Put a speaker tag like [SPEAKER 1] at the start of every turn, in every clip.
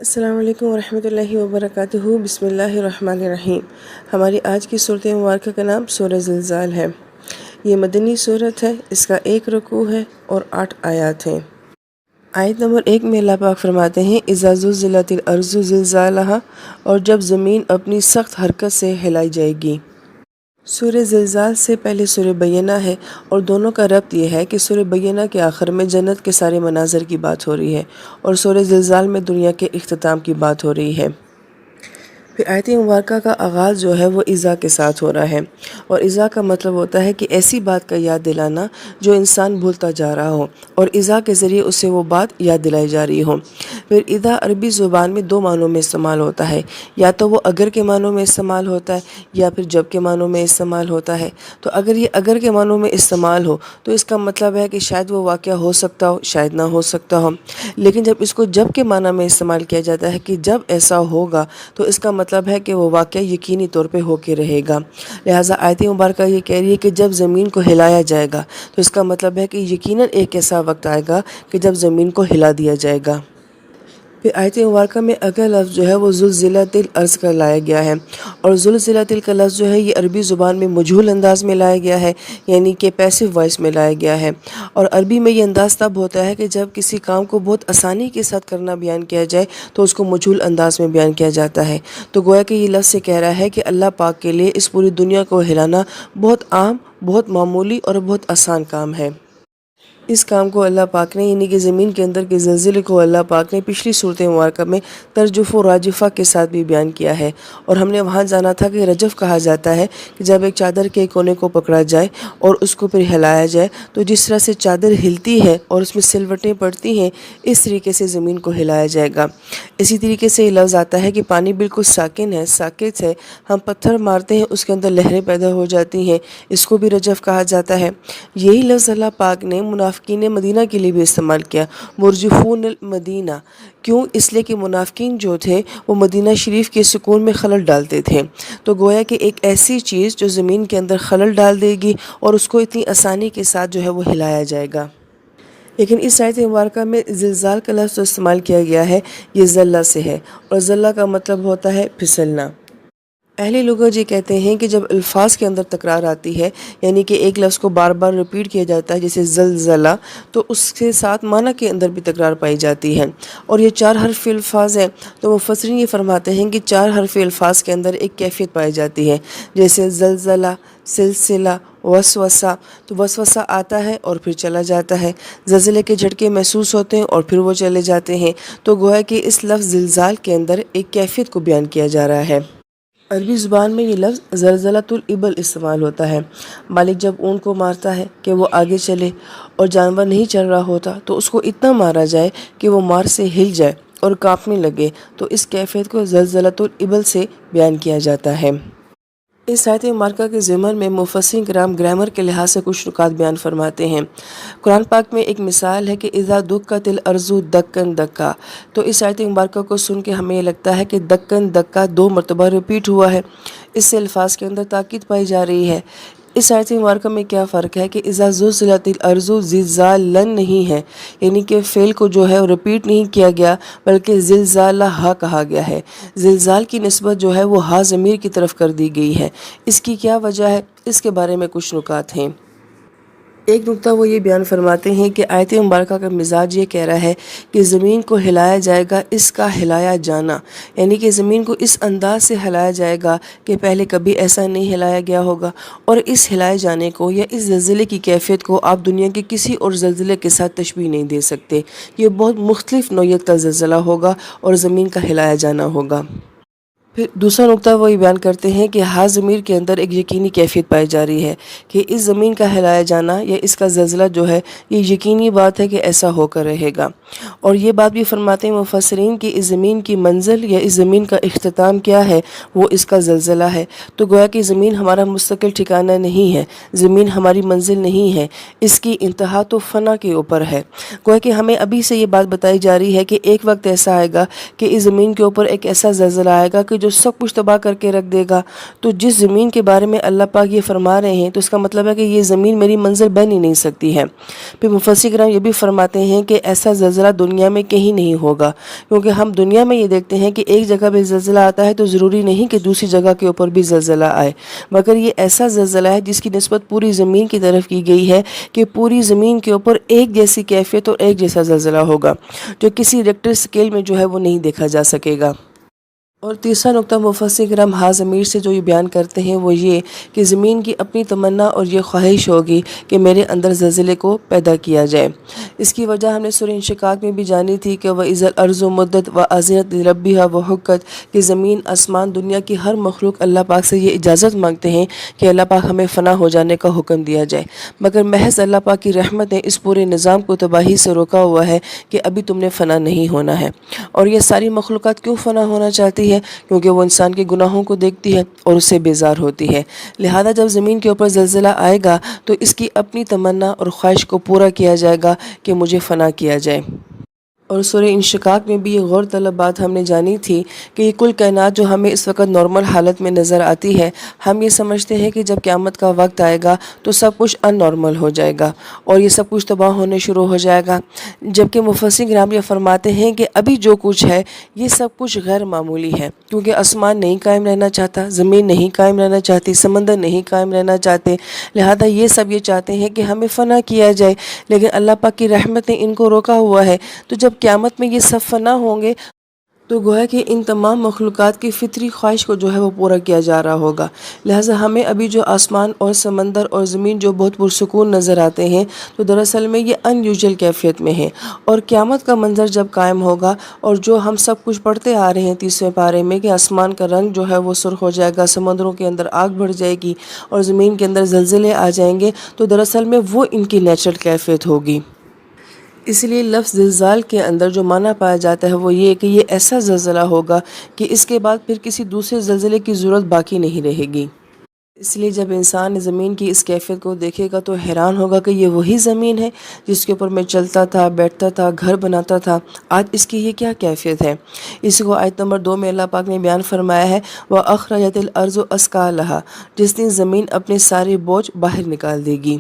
[SPEAKER 1] السلام علیکم ورحمۃ اللہ وبرکاتہ۔ بسم اللہ الرحمن الرحیم۔ ہماری آج کی صورت مبارکہ کا نام سورہ زلزال ہے۔ یہ مدنی صورت ہے، اس کا 1 رکوع ہے اور 8 آیات ہیں۔ آیت نمبر 1 میں اللہ پاک فرماتے ہیں اذا زلزلت الارض زلزالہا، اور جب زمین اپنی سخت حرکت سے ہلائی جائے گی۔ سورہ زلزال سے پہلے سورہ بینہ ہے، اور دونوں کا ربط یہ ہے کہ سورہ بینہ کے آخر میں جنت کے سارے مناظر کی بات ہو رہی ہے اور سورہ زلزال میں دنیا کے اختتام کی بات ہو رہی ہے۔ پھر آیت مبارکہ کا آغاز جو ہے وہ اذا کے ساتھ ہو رہا ہے، اور اذا کا مطلب ہوتا ہے کہ ایسی بات کا یاد دلانا جو انسان بھولتا جا رہا ہو، اور اذا کے ذریعے اسے وہ بات یاد دلائی جا رہی ہو۔ پھر اذا عربی زبان میں 2 معنوں میں استعمال ہوتا ہے، یا تو وہ اگر کے معنوں میں استعمال ہوتا ہے یا پھر جب کے معنوں میں استعمال ہوتا ہے۔ تو اگر یہ اگر کے معنوں میں استعمال ہو تو اس کا مطلب ہے کہ شاید وہ واقعہ ہو سکتا ہو، شاید نہ ہو سکتا ہو۔ لیکن جب اس کو جب کے معنی میں استعمال کیا جاتا ہے کہ جب ایسا ہوگا، تو اس کا مطلب ہے کہ وہ واقعہ یقینی طور پہ ہو کے رہے گا۔ لہٰذا آیت مبارکہ یہ کہہ رہی ہے کہ جب زمین کو ہلایا جائے گا، تو اس کا مطلب ہے کہ یقیناً ایک ایسا وقت آئے گا کہ جب زمین کو ہلا دیا جائے گا۔ پھر آیت مبارکہ میں اگلا لفظ جو ہے وہ زلزلت الارض کا لایا گیا ہے، اور زلزلت کا لفظ جو ہے یہ عربی زبان میں مجہول انداز میں لایا گیا ہے، یعنی کہ پیسو وائس میں لایا گیا ہے۔ اور عربی میں یہ انداز تب ہوتا ہے کہ جب کسی کام کو بہت آسانی کے ساتھ کرنا بیان کیا جائے تو اس کو مجہول انداز میں بیان کیا جاتا ہے۔ تو گویا کہ یہ لفظ سے کہہ رہا ہے کہ اللہ پاک کے لیے اس پوری دنیا کو ہلانا بہت عام، بہت معمولی اور بہت آسان کام ہے۔ اس کام کو اللہ پاک نے، یعنی کہ زمین کے اندر کے زلزلے کو اللہ پاک نے پچھلی صورت مبارکہ میں ترجف و راجفہ کے ساتھ بھی بیان کیا ہے، اور ہم نے وہاں جانا تھا کہ رجف کہا جاتا ہے کہ جب ایک چادر کے کونے کو پکڑا جائے اور اس کو پھر ہلایا جائے تو جس طرح سے چادر ہلتی ہے اور اس میں سلوٹیں پڑتی ہیں، اس طریقے سے زمین کو ہلایا جائے گا۔ اسی طریقے سے یہ لفظ آتا ہے کہ پانی بالکل ساکن ہے، ساکت ہے، ہم پتھر مارتے ہیں اس کے اندر لہریں پیدا ہو جاتی ہیں، اس کو بھی رجف کہا جاتا ہے۔ یہی لفظ اللہ پاک نے منافقین مدینہ کے لیے بھی استعمال کیا، مرجفون المدینہ۔ کیوں؟ اس لیے کہ منافقین جو تھے وہ مدینہ شریف کے سکون میں خلل ڈالتے تھے۔ تو گویا کہ ایک ایسی چیز جو زمین کے اندر خلل ڈال دے گی اور اس کو اتنی آسانی کے ساتھ جو ہے وہ ہلایا جائے گا۔ لیکن اس آیت مبارکہ میں زلزال کا لفظ استعمال کیا گیا ہے، یہ زلہ سے ہے، اور زلہ کا مطلب ہوتا ہے پھسلنا۔ اہل لغت یہ کہتے ہیں کہ جب الفاظ کے اندر تکرار آتی ہے، یعنی کہ ایک لفظ کو بار بار ریپیٹ کیا جاتا ہے جیسے زلزلہ، تو اس کے ساتھ معنی کے اندر بھی تکرار پائی جاتی ہے۔ اور یہ 4 حرفی الفاظ ہیں، تو مفسرین یہ فرماتے ہیں کہ 4 حرفی الفاظ کے اندر ایک کیفیت پائی جاتی ہے، جیسے زلزلہ، سلسلہ، وسوسہ۔ تو وسوسہ آتا ہے اور پھر چلا جاتا ہے، زلزلے کے جھٹکے محسوس ہوتے ہیں اور پھر وہ چلے جاتے ہیں۔ تو گویا کہ اس لفظ زلزال کے اندر ایک کیفیت کو بیان کیا جا رہا ہے۔ عربی زبان میں یہ لفظ زلزلۃ الابل استعمال ہوتا ہے۔ مالک جب اونٹ کو مارتا ہے کہ وہ آگے چلے اور جانور نہیں چل رہا ہوتا تو اس کو اتنا مارا جائے کہ وہ مار سے ہل جائے اور کانپنے لگے، تو اس کیفیت کو زلزلۃ الابل سے بیان کیا جاتا ہے۔ اس آیت مبارکہ کے ضمن میں مفسرین کرام گرامر کے لحاظ سے کچھ نکات بیان فرماتے ہیں۔ قرآن پاک میں ایک مثال ہے کہ اذا دکت الارض دکن دکا، تو اس آیت مبارکہ کو سن کے ہمیں یہ لگتا ہے کہ دکن دکا 2 مرتبہ ریپیٹ ہوا ہے، اس سے الفاظ کے اندر تاکید پائی جا رہی ہے۔ اس آیت مبارکہ میں کیا فرق ہے کہ اذا زلزلت الارض زلزالن نہیں ہے، یعنی کہ فعل کو جو ہے ریپیٹ نہیں کیا گیا بلکہ زلزالہ کہا گیا ہے۔ زلزال کی نسبت جو ہے وہ ہا ضمیر کی طرف کر دی گئی ہے۔ اس کی کیا وجہ ہے؟ اس کے بارے میں کچھ نکات ہیں۔ ایک نکتہ وہ یہ بیان فرماتے ہیں کہ آیت مبارکہ کا مزاج یہ کہہ رہا ہے کہ زمین کو ہلایا جائے گا، اس کا ہلایا جانا، یعنی کہ زمین کو اس انداز سے ہلایا جائے گا کہ پہلے کبھی ایسا نہیں ہلایا گیا ہوگا، اور اس ہلائے جانے کو یا اس زلزلے کی کیفیت کو آپ دنیا کے کسی اور زلزلے کے ساتھ تشبیہ نہیں دے سکتے۔ یہ بہت مختلف نوعیت کا زلزلہ ہوگا اور زمین کا ہلایا جانا ہوگا۔ پھر دوسرا نکتہ وہ یہ بیان کرتے ہیں کہ ہا ضمیر کے اندر ایک یقینی کیفیت پائی جا رہی ہے کہ اس زمین کا ہلایا جانا یا اس کا زلزلہ جو ہے یہ یقینی بات ہے کہ ایسا ہو کر رہے گا۔ اور یہ بات بھی فرماتے ہیں مفسرین کہ اس زمین کی منزل یا اس زمین کا اختتام کیا ہے، وہ اس کا زلزلہ ہے۔ تو گویا کہ زمین ہمارا مستقل ٹھکانہ نہیں ہے، زمین ہماری منزل نہیں ہے، اس کی انتہا تو فنا کے اوپر ہے۔ گویا کہ ہمیں ابھی سے یہ بات بتائی جا رہی ہے کہ ایک وقت ایسا آئے گا کہ اس زمین کے اوپر ایک ایسا زلزلہ آئے گا کہ جو سب کچھ تباہ کر کے رکھ دے گا۔ تو جس زمین کے بارے میں اللہ پاک یہ فرما رہے ہیں تو اس کا مطلب ہے کہ یہ زمین میری منزل بن ہی نہیں سکتی ہے۔ پھر مفسر کرام یہ بھی فرماتے ہیں کہ ایسا زلزلہ دنیا میں کہیں نہیں ہوگا، کیونکہ ہم دنیا میں یہ دیکھتے ہیں کہ ایک جگہ پہ زلزلہ آتا ہے تو ضروری نہیں کہ دوسری جگہ کے اوپر بھی زلزلہ آئے، مگر یہ ایسا زلزلہ ہے جس کی نسبت پوری زمین کی طرف کی گئی ہے کہ پوری زمین کے اوپر ایک جیسی کیفیت اور ایک جیسا زلزلہ ہوگا، جو کسی ریکٹر اسکیل میں جو ہے وہ نہیں دیکھا جا سکے گا۔ اور تیسرا نقطہ مفسر کرام ہا ضمیر سے جو یہ بیان کرتے ہیں وہ یہ کہ زمین کی اپنی تمنا اور یہ خواہش ہوگی کہ میرے اندر زلزلے کو پیدا کیا جائے۔ اس کی وجہ ہم نے سورہ انشقاق میں بھی جانی تھی کہ وَإِذَا الْأَرْضُ مُدَّتْ وَأَذِنَتْ لِرَبِّهَا وَحُقَّتْ کہ زمین، آسمان، دنیا کی ہر مخلوق اللہ پاک سے یہ اجازت مانگتے ہیں کہ اللہ پاک ہمیں فنا ہو جانے کا حکم دیا جائے، مگر محض اللہ پاک کی رحمت نے اس پورے نظام کو تباہی سے روکا ہوا ہے کہ ابھی تم نے فنا نہیں ہونا ہے۔ اور یہ ساری مخلوقات کیوں فنا ہونا چاہتی ہے؟ کیونکہ وہ انسان کے گناہوں کو دیکھتی ہے اور اس سے بیزار ہوتی ہے، لہذا جب زمین کے اوپر زلزلہ آئے گا تو اس کی اپنی تمنا اور خواہش کو پورا کیا جائے گا کہ مجھے فنا کیا جائے۔ اور سورہ انشقاق میں بھی یہ غور طلب بات ہم نے جانی تھی کہ یہ کل کائنات جو ہمیں اس وقت نارمل حالت میں نظر آتی ہے، ہم یہ سمجھتے ہیں کہ جب قیامت کا وقت آئے گا تو سب کچھ ان نارمل ہو جائے گا اور یہ سب کچھ تباہ ہونے شروع ہو جائے گا، جبکہ مفسر کرام یہ فرماتے ہیں کہ ابھی جو کچھ ہے یہ سب کچھ غیر معمولی ہے، کیونکہ آسمان نہیں قائم رہنا چاہتا، زمین نہیں قائم رہنا چاہتی، سمندر نہیں قائم رہنا چاہتے، لہذا یہ سب یہ چاہتے ہیں کہ ہمیں فنا کیا جائے، لیکن اللہ پاک کی رحمت نے ان کو روکا ہوا ہے۔ تو جب قیامت میں یہ سب فنا ہوں گے تو گویا کہ ان تمام مخلوقات کی فطری خواہش کو جو ہے وہ پورا کیا جا رہا ہوگا، لہٰذا ہمیں ابھی جو آسمان اور سمندر اور زمین جو بہت پرسکون نظر آتے ہیں تو دراصل میں یہ ان یوزول کیفیت میں ہیں، اور قیامت کا منظر جب قائم ہوگا اور جو ہم سب کچھ پڑھتے آ رہے ہیں 30ویں پارے میں کہ آسمان کا رنگ جو ہے وہ سرخ ہو جائے گا، سمندروں کے اندر آگ بڑھ جائے گی اور زمین کے اندر زلزلے آ جائیں گے، تو دراصل میں وہ ان کی نیچرل کیفیت ہوگی۔ اس لیے لفظ زلزال کے اندر جو معنی پایا جاتا ہے وہ یہ کہ یہ ایسا زلزلہ ہوگا کہ اس کے بعد پھر کسی دوسرے زلزلے کی ضرورت باقی نہیں رہے گی۔ اس لیے جب انسان زمین کی اس کیفیت کو دیکھے گا تو حیران ہوگا کہ یہ وہی زمین ہے جس کے اوپر میں چلتا تھا، بیٹھتا تھا، گھر بناتا تھا، آج اس کی یہ کیا کیفیت ہے۔ اس کو آیت نمبر 2 میں اللہ پاک نے بیان فرمایا ہے وَأَخْرَجَتِ الْأَرْضُ أَثْقَالَهَا جس دن زمین اپنے سارے بوجھ باہر نکال دے گی۔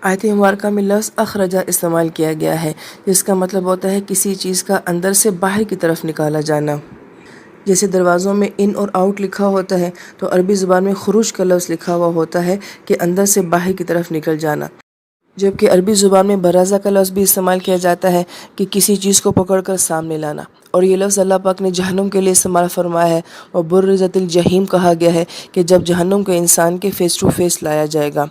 [SPEAKER 1] آیت مبارکہ میں لفظ اخرجہ استعمال کیا گیا ہے جس کا مطلب ہوتا ہے کسی چیز کا اندر سے باہر کی طرف نکالا جانا۔ جیسے دروازوں میں ان اور آؤٹ لکھا ہوتا ہے تو عربی زبان میں خروج کا لفظ لکھا ہوا ہوتا ہے کہ اندر سے باہر کی طرف نکل جانا، جبکہ عربی زبان میں برازہ کا لفظ بھی استعمال کیا جاتا ہے کہ کسی چیز کو پکڑ کر سامنے لانا، اور یہ لفظ اللہ پاک نے جہنم کے لیے استعمال فرمایا ہے اور برزت الجحیم کہا گیا ہے کہ جب جہنم کو انسان کے فیس ٹو فیس لایا جائے گا۔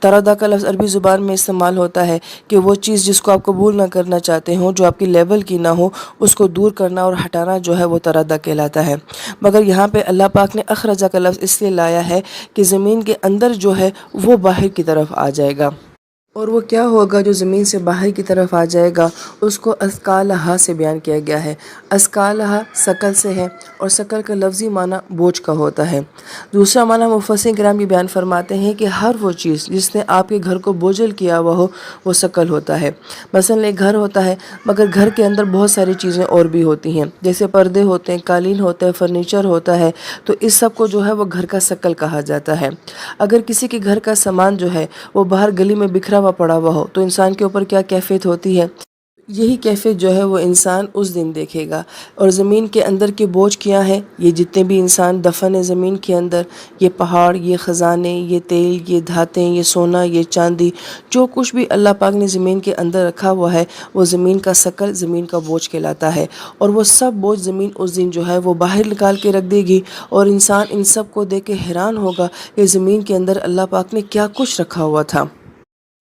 [SPEAKER 1] تردہ کا لفظ عربی زبان میں استعمال ہوتا ہے کہ وہ چیز جس کو آپ قبول نہ کرنا چاہتے ہوں، جو آپ کی لیول کی نہ ہو، اس کو دور کرنا اور ہٹانا جو ہے وہ تردہ کہلاتا ہے، مگر یہاں پہ اللہ پاک نے اخرجہ کا لفظ اس لیے لایا ہے کہ زمین کے اندر جو ہے وہ باہر کی طرف آ جائے گا، اور وہ کیا ہوگا جو زمین سے باہر کی طرف آ جائے گا اس کو اثقالہا سے بیان کیا گیا ہے۔ اثقالہا ثقل سے ہے اور ثقل کا لفظی معنی بوجھ کا ہوتا ہے۔ دوسرا معنی مفسرین کرام یہ بیان فرماتے ہیں کہ ہر وہ چیز جس نے آپ کے گھر کو بوجھل کیا ہوا ہو وہ ثقل ہوتا ہے۔ مثلا ایک گھر ہوتا ہے مگر گھر کے اندر بہت ساری چیزیں اور بھی ہوتی ہیں، جیسے پردے ہوتے ہیں، قالین ہوتا ہے، فرنیچر ہوتا ہے، تو اس سب کو جو ہے وہ گھر کا ثقل کہا جاتا ہے۔ اگر کسی کے گھر کا سامان جو ہے وہ باہر گلی میں بکھرا ہوا پڑا ہوا ہو تو انسان کے اوپر کیا کیفیت ہوتی ہے، یہی کیفیت جو ہے وہ انسان اس دن دیکھے گا۔ اور زمین کے اندر کے بوجھ کیا ہیں، یہ جتنے بھی انسان دفن ہیں زمین کے اندر، یہ پہاڑ، یہ خزانے، یہ تیل، یہ دھاتیں، یہ سونا، یہ چاندی، جو کچھ بھی اللہ پاک نے زمین کے اندر رکھا ہوا ہے وہ زمین کا ثقل، زمین کا بوجھ کہلاتا ہے، اور وہ سب بوجھ زمین اس دن جو ہے وہ باہر نکال کے رکھ دے گی، اور انسان ان سب کو دیکھ کے حیران ہوگا کہ زمین کے اندر اللہ پاک نے کیا کچھ رکھا ہوا تھا۔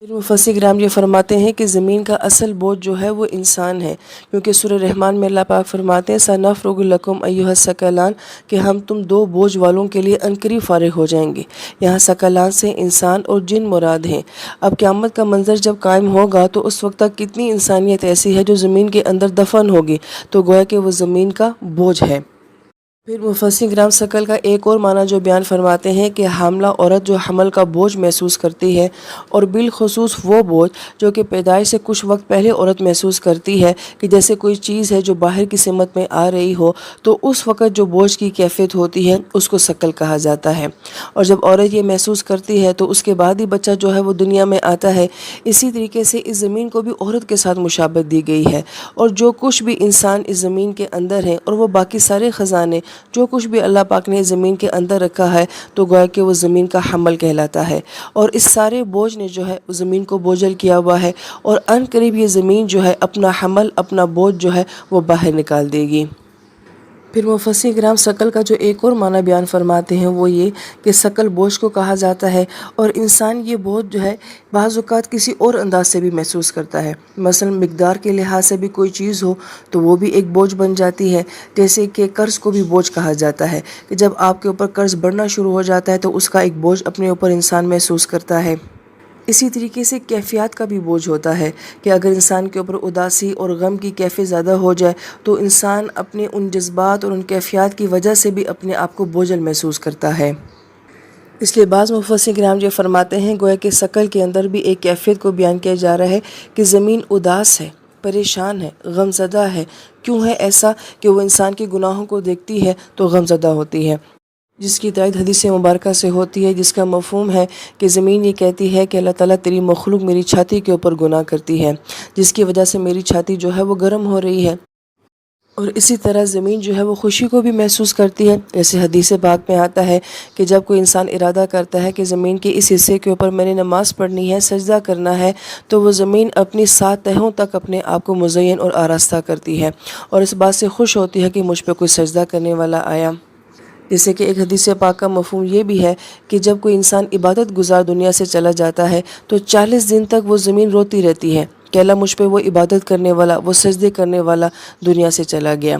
[SPEAKER 1] پھر مفسر کرام یہ فرماتے ہیں کہ زمین کا اصل بوجھ جو ہے وہ انسان ہے، کیونکہ سورہ رحمان میں اللہ پاک فرماتے ہیں سَنَفْرُغُ لَكُمْ أَيُّهَا الثَّقَلَانِ کہ ہم تم دو بوجھ والوں کے لیے عنقریب فارغ ہو جائیں گے۔ یہاں ثقلان سے انسان اور جن مراد ہیں۔ اب قیامت کا منظر جب قائم ہوگا تو اس وقت تک کتنی انسانیت ایسی ہے جو زمین کے اندر دفن ہوگی، تو گویا کہ وہ زمین کا بوجھ ہے۔ پھر مفسرین کرام ثقل کا ایک اور معنی جو بیان فرماتے ہیں کہ حاملہ عورت جو حمل کا بوجھ محسوس کرتی ہے، اور بالخصوص وہ بوجھ جو کہ پیدائش سے کچھ وقت پہلے عورت محسوس کرتی ہے، کہ جیسے کوئی چیز ہے جو باہر کی سمت میں آ رہی ہو، تو اس وقت جو بوجھ کی کیفیت ہوتی ہے اس کو ثقل کہا جاتا ہے۔ اور جب عورت یہ محسوس کرتی ہے تو اس کے بعد ہی بچہ جو ہے وہ دنیا میں آتا ہے۔ اسی طریقے سے اس زمین کو بھی عورت کے ساتھ مشابہت دی گئی ہے، اور جو کچھ بھی انسان اس زمین کے اندر ہے اور وہ باقی سارے خزانے جو کچھ بھی اللہ پاک نے زمین کے اندر رکھا ہے، تو گویا کہ وہ زمین کا حمل کہلاتا ہے، اور اس سارے بوجھ نے جو ہے زمین کو بوجھل کیا ہوا ہے، اور ان قریب یہ زمین جو ہے اپنا حمل، اپنا بوجھ جو ہے وہ باہر نکال دے گی۔ پھر مفسرین کرام ثقل کا جو ایک اور معنی بیان فرماتے ہیں وہ یہ کہ ثقل بوجھ کو کہا جاتا ہے، اور انسان یہ بوجھ جو ہے بعض اوقات کسی اور انداز سے بھی محسوس کرتا ہے۔ مثلا مقدار کے لحاظ سے بھی کوئی چیز ہو تو وہ بھی ایک بوجھ بن جاتی ہے، جیسے کہ قرض کو بھی بوجھ کہا جاتا ہے، کہ جب آپ کے اوپر قرض بڑھنا شروع ہو جاتا ہے تو اس کا ایک بوجھ اپنے اوپر انسان محسوس کرتا ہے۔ اسی طریقے سے کیفیات کا بھی بوجھ ہوتا ہے، کہ اگر انسان کے اوپر اداسی اور غم کی کیفیت زیادہ ہو جائے تو انسان اپنے ان جذبات اور ان کیفیات کی وجہ سے بھی اپنے آپ کو بوجھل محسوس کرتا ہے۔ اس لیے بعض مفسرین کرام یہ فرماتے ہیں گویا کہ ثقل کے اندر بھی ایک کیفیت کو بیان کیا جا رہا ہے کہ زمین اداس ہے، پریشان ہے، غم زدہ ہے۔ کیوں ہے ایسا؟ کہ وہ انسان کے گناہوں کو دیکھتی ہے تو غم زدہ ہوتی ہے، جس کی تائید حدیث مبارکہ سے ہوتی ہے، جس کا مفہوم ہے کہ زمین یہ کہتی ہے کہ اللہ تعالیٰ تیری مخلوق میری چھاتی کے اوپر گناہ کرتی ہے، جس کی وجہ سے میری چھاتی جو ہے وہ گرم ہو رہی ہے۔ اور اسی طرح زمین جو ہے وہ خوشی کو بھی محسوس کرتی ہے، جیسے حدیث پاک میں آتا ہے کہ جب کوئی انسان ارادہ کرتا ہے کہ زمین کے اس حصے کے اوپر میں نے نماز پڑھنی ہے، سجدہ کرنا ہے، تو وہ زمین اپنی 7 تہوں تک اپنے آپ کو مزین اور آراستہ کرتی ہے، اور اس بات سے خوش ہوتی ہے کہ مجھ پہ کوئی سجدہ کرنے والا آیا۔ جیسے کہ ایک حدیث پاک کا مفہوم یہ بھی ہے کہ جب کوئی انسان عبادت گزار دنیا سے چلا جاتا ہے تو 40 دن تک وہ زمین روتی رہتی ہے کہ اللہ مجھ پہ وہ عبادت کرنے والا، وہ سجدے کرنے والا دنیا سے چلا گیا۔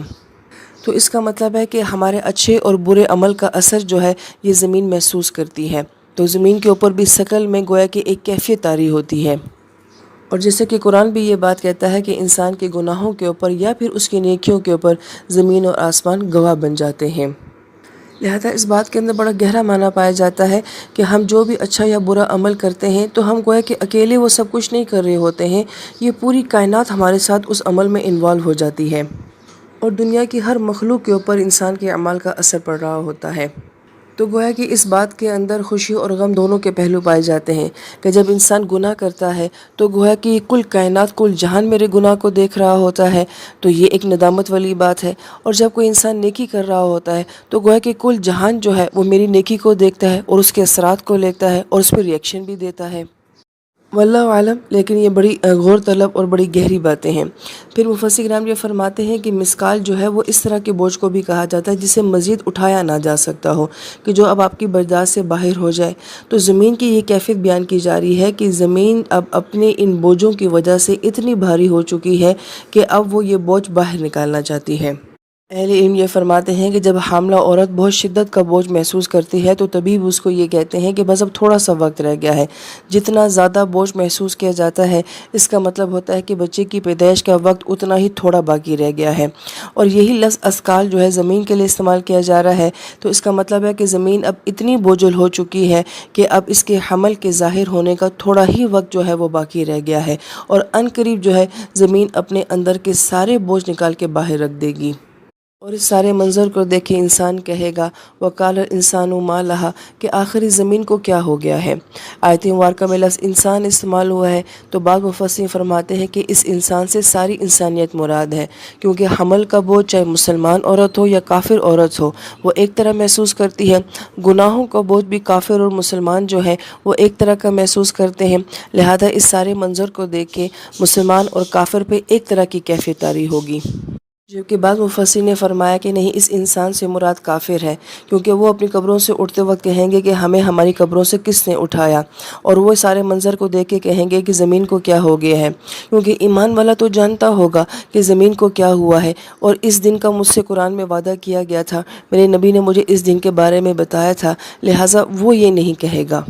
[SPEAKER 1] تو اس کا مطلب ہے کہ ہمارے اچھے اور برے عمل کا اثر جو ہے یہ زمین محسوس کرتی ہے۔ تو زمین کے اوپر بھی ثقل میں گویا کہ ایک کیفیت طاری ہوتی ہے، اور جیسے کہ قرآن بھی یہ بات کہتا ہے کہ انسان کے گناہوں کے اوپر یا پھر اس کی نیکیوں کے اوپر زمین اور آسمان گواہ بن جاتے ہیں۔ لہذا اس بات کے اندر بڑا گہرا معنی پایا جاتا ہے کہ ہم جو بھی اچھا یا برا عمل کرتے ہیں تو ہم گویا کہ اکیلے وہ سب کچھ نہیں کر رہے ہوتے ہیں، یہ پوری کائنات ہمارے ساتھ اس عمل میں انوالو ہو جاتی ہے، اور دنیا کی ہر مخلوق کے اوپر انسان کے اعمال کا اثر پڑ رہا ہوتا ہے۔ تو گویا کہ اس بات کے اندر خوشی اور غم دونوں کے پہلو پائے جاتے ہیں، کہ جب انسان گناہ کرتا ہے تو گویا کہ کل کائنات، کل جہان میرے گناہ کو دیکھ رہا ہوتا ہے، تو یہ ایک ندامت والی بات ہے، اور جب کوئی انسان نیکی کر رہا ہوتا ہے تو گویا کہ کل جہان جو ہے وہ میری نیکی کو دیکھتا ہے اور اس کے اثرات کو لیتا ہے اور اس پہ ریئیکشن بھی دیتا ہے۔ واللہ عالم، لیکن یہ بڑی غور طلب اور بڑی گہری باتیں ہیں۔ پھر مفسرین کرام یہ فرماتے ہیں کہ مثقال جو ہے وہ اس طرح کے بوجھ کو بھی کہا جاتا ہے جسے مزید اٹھایا نہ جا سکتا ہو، کہ جو اب آپ کی برداشت سے باہر ہو جائے۔ تو زمین کی یہ کیفیت بیان کی جا رہی ہے کہ زمین اب اپنے ان بوجھوں کی وجہ سے اتنی بھاری ہو چکی ہے کہ اب وہ یہ بوجھ باہر نکالنا چاہتی ہے۔ اہل علم یہ فرماتے ہیں کہ جب حاملہ عورت بہت شدت کا بوجھ محسوس کرتی ہے تو طبیب اس کو یہ کہتے ہیں کہ بس اب تھوڑا سا وقت رہ گیا ہے۔ جتنا زیادہ بوجھ محسوس کیا جاتا ہے اس کا مطلب ہوتا ہے کہ بچے کی پیدائش کا وقت اتنا ہی تھوڑا باقی رہ گیا ہے، اور یہی لفظ اسکال جو ہے زمین کے لیے استعمال کیا جا رہا ہے، تو اس کا مطلب ہے کہ زمین اب اتنی بوجھل ہو چکی ہے کہ اب اس کے حمل کے ظاہر ہونے کا تھوڑا ہی وقت جو ہے وہ باقی رہ گیا ہے، اور ان قریب جو ہے زمین اپنے اندر کے سارے بوجھ نکال کے باہر رکھ دے گی۔ اور اس سارے منظر کو دیکھے انسان کہے گا وَقَالَ الْإِنسَانُ مَا لَهَا، کہ آخر اس زمین کو کیا ہو گیا ہے۔ آیت مبارکہ میں لفظ انسان استعمال ہوا ہے، تو بعض مفسرین فرماتے ہیں کہ اس انسان سے ساری انسانیت مراد ہے، کیونکہ حمل کا بوجھ چاہے مسلمان عورت ہو یا کافر عورت ہو وہ ایک طرح محسوس کرتی ہے، گناہوں کا بوجھ بھی کافر اور مسلمان جو ہے وہ ایک طرح کا محسوس کرتے ہیں۔ لہذا اس سارے منظر کو دیکھ کے مسلمان اور کافر پہ ایک طرح کی کیفیت طاری ہوگی، جبکہ بعض مفسرین نے فرمایا کہ نہیں، اس انسان سے مراد کافر ہے، کیونکہ وہ اپنی قبروں سے اٹھتے وقت کہیں گے کہ ہمیں ہماری قبروں سے کس نے اٹھایا، اور وہ سارے منظر کو دیکھ کے کہیں گے کہ زمین کو کیا ہو گیا ہے، کیونکہ ایمان والا تو جانتا ہوگا کہ زمین کو کیا ہوا ہے، اور اس دن کا مجھ سے قرآن میں وعدہ کیا گیا تھا، میرے نبی نے مجھے اس دن کے بارے میں بتایا تھا، لہٰذا وہ یہ نہیں کہے گا۔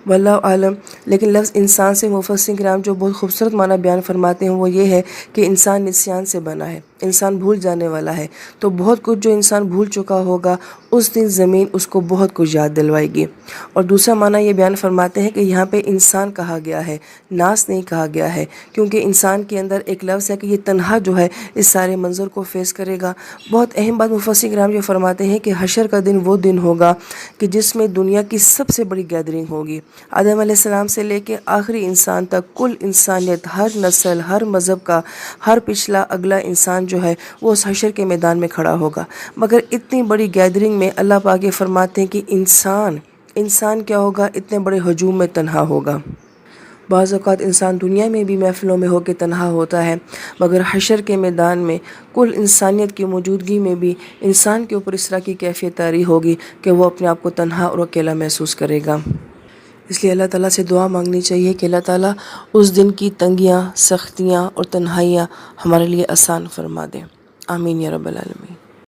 [SPEAKER 1] واللہ عالم۔ لیکن لفظ انسان سے مفسرین کرام جو بہت خوبصورت معنی بیان فرماتے ہیں وہ یہ ہے کہ انسان نسیان سے بنا ہے، انسان بھول جانے والا ہے، تو بہت کچھ جو انسان بھول چکا ہوگا اس دن زمین اس کو بہت کچھ یاد دلوائے گی۔ اور دوسرا معنی یہ بیان فرماتے ہیں کہ یہاں پہ انسان کہا گیا ہے، ناس نہیں کہا گیا ہے، کیونکہ انسان کے اندر ایک لفظ ہے کہ یہ تنہا جو ہے اس سارے منظر کو فیس کرے گا۔ بہت اہم بات مفسرین کرام یہ فرماتے ہیں کہ حشر کا دن وہ دن ہوگا کہ جس میں دنیا کی سب سے بڑی گیدرنگ ہوگی، آدم علیہ السلام سے لے کے آخری انسان تک، کل انسانیت، ہر نسل، ہر مذہب کا، ہر پچھلا اگلا انسان جو ہے وہ اس حشر کے میدان میں کھڑا ہوگا۔ مگر اتنی بڑی گیدرنگ میں اللہ پاک یہ فرماتے ہیں کہ انسان کیا ہوگا، اتنے بڑے ہجوم میں تنہا ہوگا۔ بعض اوقات انسان دنیا میں بھی محفلوں میں ہو کے تنہا ہوتا ہے، مگر حشر کے میدان میں کل انسانیت کی موجودگی میں بھی انسان کے اوپر اس طرح کی کیفیت طاری ہوگی کہ وہ اپنے آپ کو تنہا اور اکیلا محسوس کرے گا۔ اس لیے اللہ تعالیٰ سے دعا مانگنی چاہیے کہ اللہ تعالیٰ اس دن کی تنگیاں، سختیاں اور تنہائیاں ہمارے لیے آسان فرما دیں۔ آمین یا رب العالمین۔